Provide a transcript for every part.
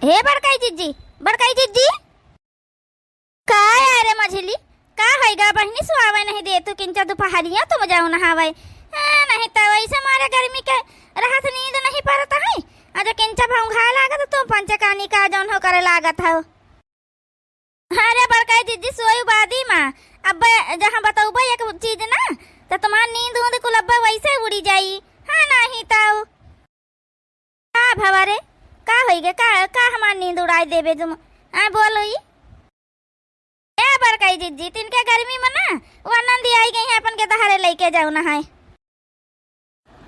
हे बड़काई जीजी काय अरे मझली का हैगा बहनी सुहावे नहीं दे तू किंचा दोपहरिया तुम जाओ नहावे नहीं तो वैसे मारे गर्मी के राहत नींद नहीं पड़ता है आज किंचा भौंघा लागत तुम पंचकानी का जौन हो करे लागत हो। अरे बड़काई जीजी सोई बादी माँ अब जहाँ बताऊ एक चीज ना तो तुम्हारी नींद ऊंद कुलब्बा वैसे उड़ी जाई। हाँ नहीं तो का भवारे का होइगे का हमार नींद उड़ाई देबे तुम बोलो ही ए बड़काई जीजी तिनके गर्मी में ना वो नंदी आई गई है अपन के दहारे लेके जाओ ना है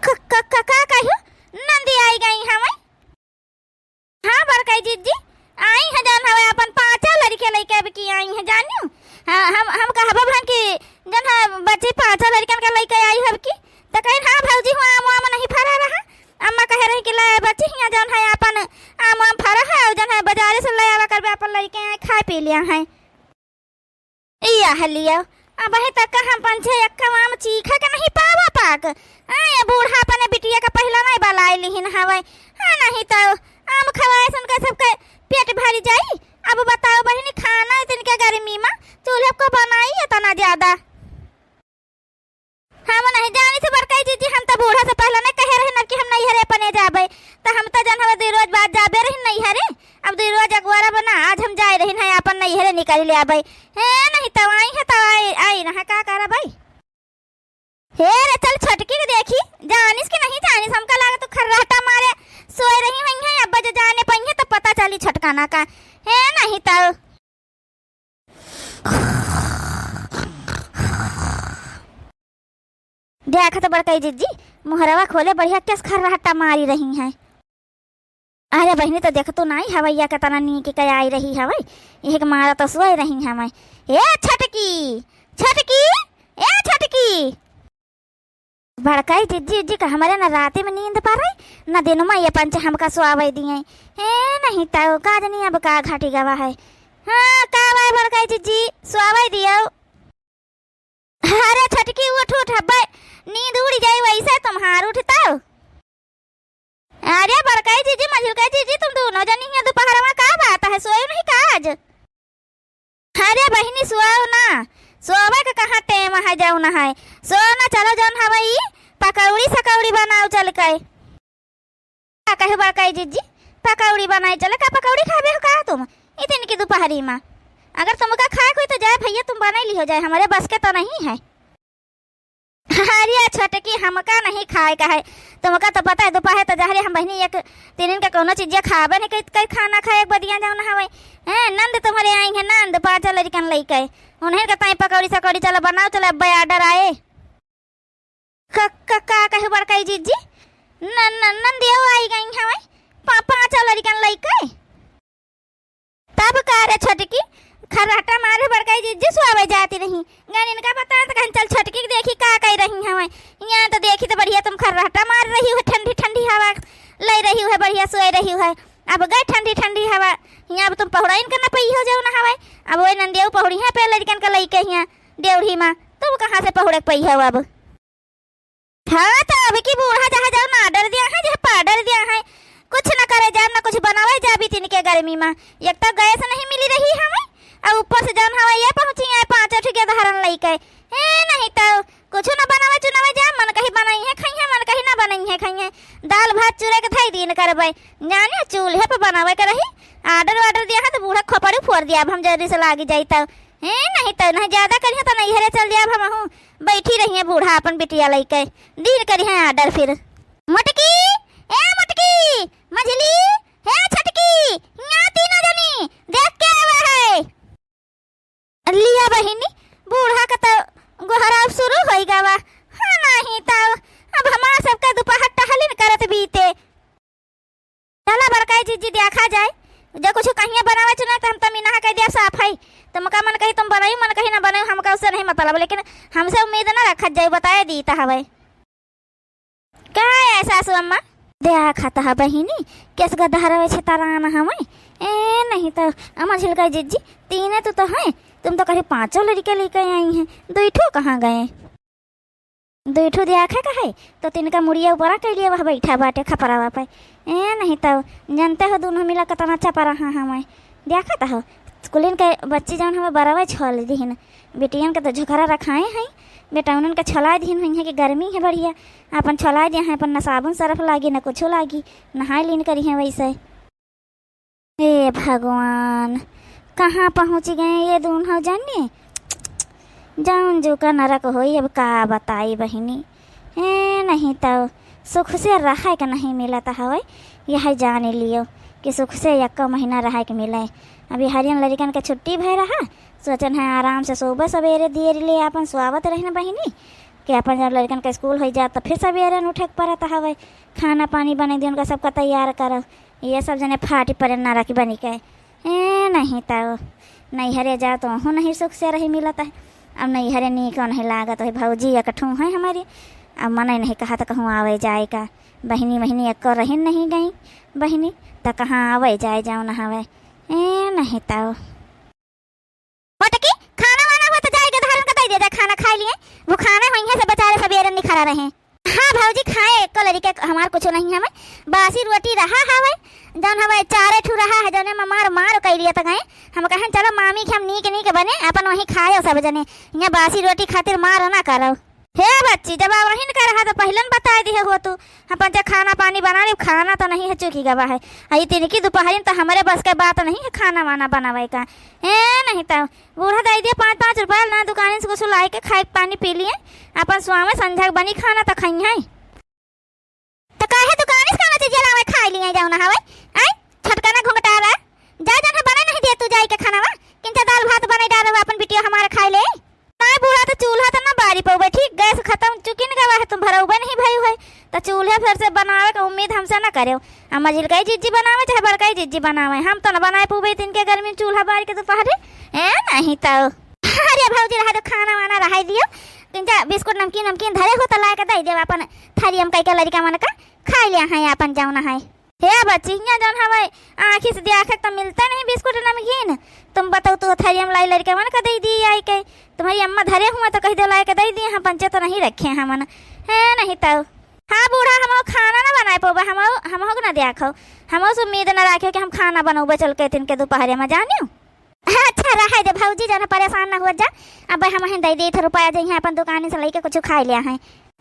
का कहू नंदी आई गई हम। हाँ बड़काई जीजी आई है जान हवे अपन पांचा लड़के लेके अब की आई है जानियो। हाँ हम कहब भन की जन है बच्चे पांचा लड़कन के लेके आई हब की तो कहीं हाँ भौजी हुआ आम नहीं फरा रहा अम्मा कह रही कि ले बच्ची हिया जन है अपन आम फरा है और जन है बाजार से ले आवा करबे अपन लड़के खा पी लिया है इया हलिया अब है तक हम पंछे अक्का आम चीखा के नहीं पावा पाक आए बूढ़ा अपने बिटिया का पहला नहीं बलाई लिहिन हवे। हाँ नहीं तो आम खवाए सुन के सबके पेट भरी जाई। अब बताओ बहनी खाना इतने गर्मी में चूल्हे को बनाई इतना ज्यादा हम नहीं जानी से बड़काई जीजी हम तो बूढ़ा से पहले नहीं कहे रहे कि हम नहीं हरे अपने जाबे तो हम तो जन हवे 2 रोज बाद जाबे रही नहीं हरे अब 2 रोज अगवारा बना आज हम जाए रही है अपन नहीं हरे निकाल ले आबे है नहीं तो आई ना का करा भाई हे रे चल छटकी के देखी जानिस कि नहीं जानिस हमका लगा तो खर्राटा मारे सोए रही हुई है अब जो जाने पाएंगे तो पता चली छटकाना का है नहीं तो देखा तो बड़काई जीजी मुहरवा खोले बढ़िया केस खर्राटा मारी रही हैं। अरे बहनी तो देख तो नहीं हवैया के तना नी के आई रही हवै एक मारा तो सोए रही हमें ए छटकी छटकी ए छटकी बड़काई जीजी जी का हमारे ना राते में नींद पा रही ना दिनों में ये पंच हमका सुआवे दिए है नहीं तो का नहीं अब का घाटी गवा है। हाँ का भाई बड़काई जीजी सुआवे दियो। अरे छटकी उठ हब्बे नींद उड़ जाए वैसे तुम्हार उठता। अरे बड़काई जीजी मझुलकाई जीजी तुम दोनों जनी है दोपहर में का बात है सोए नहीं का आज। अरे बहनी सुआओ ना सोवे के कहाँ टेम है जाओ ना है सो ना चलो जौन हवई पकौड़ी सकौड़ी बनाओ चल के कहे बड़काई जीजी पकौड़ी बनाई चले का पकौड़ी खाबे हो का तुम इतनी की दोपहरी में अगर तुमका खाए कोई तो जाए भैया तुम बना ली हो जाए हमारे बस के तो नहीं है। अरे छटकी हमका नहीं खाए का है तुमका तो पता है दोपहर तो जहरे हम बहनी एक 3 दिन का कोनो चीज खाबे नहीं कई खाना खाए एक बदिया जाओ ना हवे हैं नंद तुम्हारे आई है नंद 5 लड़कन लेके उन्हें का ताई पकौड़ी सकौड़ी चलो बनाओ चलो अब ऑर्डर आए का कहे बड़काई जीजी नंदियो आई गई हवे 5 लड़कन लेके तब का रे छटकी खर्राटा मारे बड़काई जीजी सुआवे जाती नहीं गान इनका बता तो कहीं चल छटकी देखी का कह रही हमें यहाँ तो देखी तो बढ़िया तुम खर्राटा मार रही हो ठंडी ठंडी हवा ले रही हो बढ़िया सोए रही है अब गए ठंडी ठंडी हवा यहाँ अब तुम पहुड़ा इनका ना पही हो जाओ ना हवा अब वही नंदिया पहुड़ी है पे लड़कन का लई के यहाँ देवढ़ी माँ तुम कहाँ से पहुड़े पही हो अब। हाँ तो अभी की बूढ़ा जहाँ जाओ ना ऑर्डर दिया है जहाँ पाउडर दिया है कुछ न करे जाओ ना कुछ बनावे जा भी तिनके गर्मी में एक तो गैस नहीं मिली रही हमें और ऊपर से जौन हवा ये पहुंची है 5 ठिके धारण लेके ए नहीं तो कुछ न बनावे चुनावे जा मन कहीं बनाई है खाई है मन कहीं ना बनाई है खाई है दाल भात चूरे के थाई दिन करबे जाने चूल्हे पे बनावे के रही ऑर्डर दिया है तो बूढ़ा खोपड़ी फोड़ दिया अब हम जल्दी से लागी जाई तो है नहीं तो नहीं ज्यादा करिए तो नहीं हरे चल जाए हम हूँ बैठी रही है बूढ़ा अपन बिटिया लेके दिन करी है ऑर्डर फिर मटकी ए मटकी मझली है छटकी यहाँ तीनों जनी देख के आवे है लिया बहिनी बूढ़ा का तो गोहराव शुरू हो गवा। हाँ नहीं तो अब हमारा सबका दोपहर टहलिन करत बीते चला बड़काई जीजी देखा जाए जो कुछ कहीं बनावे चुना तो हम तो मीना कह दिया साफ है तुमका मन कही तुम बनाई मन कही ना बनाई हमका उससे नहीं मतलब लेकिन हमसे उम्मीद ना रखा जाए बताए दी तो हवे क्या है ऐसा सुअम्मा देखा था बहिनी कैसे गद्दा रहे छे ताराना हमें ए नहीं तो अम्मा झिलकाई जीजी 3 तो है तुम तो कहीं 5 लड़के लेके आई हैं 2 कहाँ गए 2 देखा का है तो तिनका मुड़िया ऊपर कर लिया वह बैठा बाटे खपरावा पे ए नहीं तो जानते हो दोनों मिला कितना अच्छा पड़ा हाँ हमें देखा था स्कूलिन के बच्ची जौन हमें बराबर छल दीन बेटियन के तो झोकरा रखाए हैं बेटा उन्हन के छला दीन हुई है कि गर्मी है बढ़िया अपन छला दिया है अपन न साबुन सरफ लागी न कुछ लागी नहाए लीन करी है वैसे। हे भगवान कहाँ पहुँच गए ये दोनों जाने जाऊन जो का नरक होई अब का बताई बहिनी। ए नहीं तो सुख से रहा के नहीं मिला था हवे यह जाने लियो कि सुख से एक महीना रहा के मिले। अभी हरियन लड़कन के छुट्टी भय रहा सोचन है आराम से सुबह सवेरे देर ले अपन स्वागत रहना बहिनी कि अपन जब लड़कन का स्कूल हो जाता फिर सवेरे उठे पड़ता हवे खाना पानी बने दी उनका सबका तैयार करो ये सब जने फाटी पर ना रखी बनी के। ए नहीं तो नैहरे जाओ तो वहाँ नहीं सुख से रही मिलता है। अब नैहरे नीक नहीं लागत है भौजी इकट्ठू है हमारी अब मन नहीं कहा तो कहूँ आवे जाए का बहिनी महीनी एक रही नहीं गई बहिनी तो कहाँ आवे जाए जाओ ना हवे। ए नहीं तो मोटकी खाना वाना हो तो जाएगा धारण का दे दे खाना खा लिए वो खाना वहीं से बेचारे सवेरे नहीं खा रहे। हाँ भौजी खाए एक लड़के हमार कुछ नहीं हमें बासी रोटी रहा हवे जौन हमें चारे ठू रहा है जौन हम मार मार कह लिया तो गए हम कहें चलो मामी के हम नीक बने अपन वहीं खाए सब जने यहाँ बासी रोटी खातिर मार ना करो। हे बच्ची जब आप वहीं कर रहा तो पहले बता दिए हो तू अपन जब खाना पानी बना रही खाना तो नहीं है चूकी गवा है आई तीन की दोपहर तो हमारे बस के बात नहीं है खाना वाना बनावे का। ए नहीं तो बूढ़ा दे दिया 5-5 रुपया ना दुकान से कुछ लाई के खाए पानी पी लिए अपन स्वामी संझा बनी खाना तो खाई है तो काहे दुकान से खाना चीज लावे खा लिए जाओ ना हवे आई छटका ना घुंघटा रहा जा जा बना नहीं दे तू जाई के खाना वा किंचा दाल भात बना डाल अपन बिटिया हमारे खाई ले ना बूढ़ा तो चूल्हा तो ना बारी पौबे ठीक गैस खत्म चुकी न गवा है तुम भरौबे नहीं भई है तो चूल्हे फिर से बनावे का उम्मीद हमसे ना करो हम मजिलकई जिज्जी बनावे चाहे बड़कई जिज्जी बनावे हम तो ना बनाए पौबे दिन के गर्मी चूल्हा बारी के दोपहर ए नहीं तो अरे भौजी रहा तो खाना वाना रहा दियो किंचा बिस्कुट नमकीन नमकीन धरे हो तो ला के दे दे अपन थारी हम कई के लड़का मन का खा लिया है अपन जाओ ना है। हे बच्ची यहाँ जौन हमें आँखी से देखा तो मिलता नहीं बिस्कुट नमकीन तुम बताओ तो थारी हम लाई लड़के मन का दे दी आई के तुम्हारी अम्मा धरे हुआ तो कही दे ला के दे दिए हम पंचे तो नहीं रखे हैं मन है नहीं तो। हाँ बूढ़ा हम खाना ना बनाए पाओ हम ना देखो हम से उम्मीद ना रखे कि हम खाना बनोबे चल के दिन के दोपहर में जानियो। अच्छा रहा है भौजी जाना परेशान ना हो जा अब हम दे दे रुपया जाइए अपन दुकान से लेके कुछ खा लिया है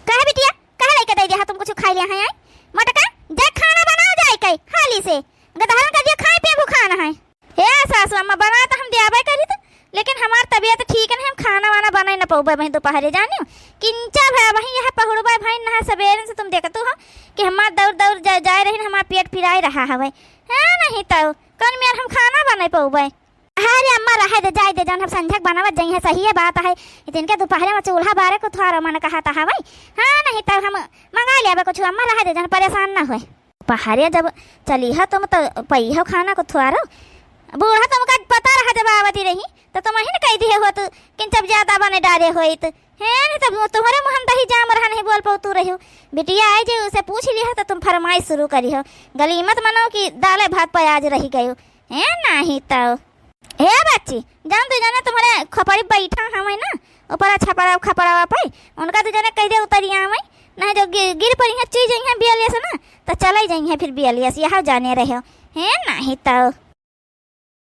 कहे बिटिया कहे लेके दे दिया तुम कुछ खा लिया है मोटका जा खाना बनाओ जाए कई हाली से गदहन कर दिया खाए पे खाना है। हे सासू अम्मा बना तो हम दियाबे करी तो लेकिन हमार तबीयत ठीक नहीं हम खाना वाना बनाए ना पाऊबे वहीं दोपहर जानियो किंचा भाई वहीं यह पहुड़बा भाई ना सवेरे से तुम देखतो हो कि हमार दौड़ दौड़ जाए रही हमार पेट फिराई रहा हवे है नहीं तो कौन में हम खाना बनाए पाऊबे। अरे अम्मा रहे दे जाए दे जन हम संझक बनावत जाइए सही है बात है दिन के दोपहर में चूल्हा बारे को थोड़ा मन कहा था हवे हाँ नहीं तो हम मंगा लिया कुछ अम्मा रहे दे जन परेशान ना हो पहाड़िया जब चली है तुम तो पई हो खाना को थोड़ा बूढ़ा तुमका पता रहा जब आवती रही तो तुम ही कह दिए हो तो किन जब ज्यादा बने डारे हो तो है नहीं तब तुम्हारे मुहम दही जाम रहा नहीं बोल पाऊ तू रही हो बिटिया आई जो उसे पूछ लिया तो तुम फरमाइश शुरू करी हो गली मत मनो कि दाले भात पर आज रही गयो है नहीं तो। हे बच्ची जान तू जाने तुम्हारे खपड़ी बैठा हमें ना ऊपर छपड़ा खपड़ा पे उनका तो जाने कह दे उतरिया हमें नहीं जो गिर पड़ी है चीज बियालिया से ना तो चला ही जाइए फिर बियालिया से यहाँ जाने रहे हो है नहीं तो।